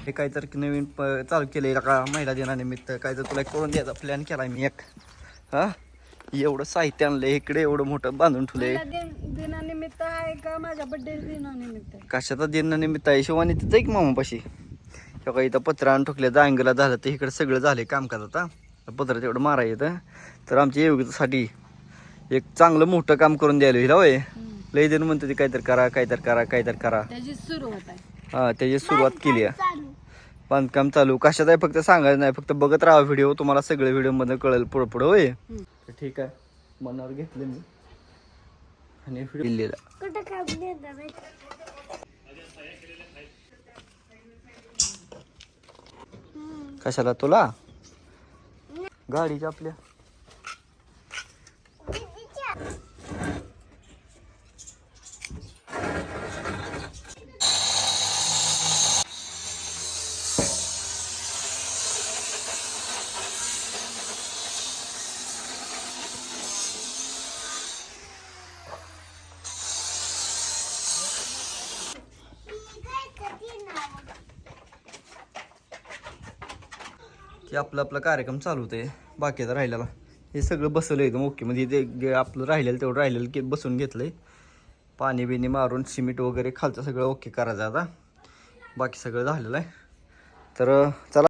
हे काहीतरी नवीन चालू केलंय का महिला दिनानिमित्त काहीतरी तुला करून द्यायचा प्लॅन केलाय मी एक. हा एवढं साहित्य आणलंय इकडे, एवढं मोठं बांधून ठेवलंय. दिनानिमित्त आहे का माझ्या बड्डे दिनानिमित्त? कशाचा दिनानिमित्त आहे? शिवानी तिथं एक मामापाशी का इथं पत्र आणून ठोकले जांगला झालं तर इकडे सगळं झालंय कामकाज. आता पत्र तेवढं मारा येतं तर आमच्या योगितासाठी एक चांगलं मोठं काम करून द्यायला हिला होय. लय जण म्हणतो ते काहीतरी करा काहीतरी करा काहीतरी करा. त्याची सुरुवात आहे. हा त्याची सुरुवात केली आहे. बांधकाम चालू कशात आहे फक्त सांगायचं नाही, फक्त बघत राहा व्हिडिओ, तुम्हाला सगळे व्हिडिओ मध्ये कळेल पुढं पुढं होय. तर ठीक आहे, मनावर घेतलं मी आणि व्हिडिओ कशाला तुला गाडीच्या आपल्या की आपला कार्यक्रम चालू होते. बाकीचा राहिलेला हे सगळं बसवलं एकदम ओके. म्हणजे ते आपलं राहिलेलं तेवढं राहिलेलं बसून घेतलंय. पाणी बिणी मारून सिमेंट वगैरे खालचं सगळं ओके करायचं आता. बाकी सगळं झालेलं आहे. तर चला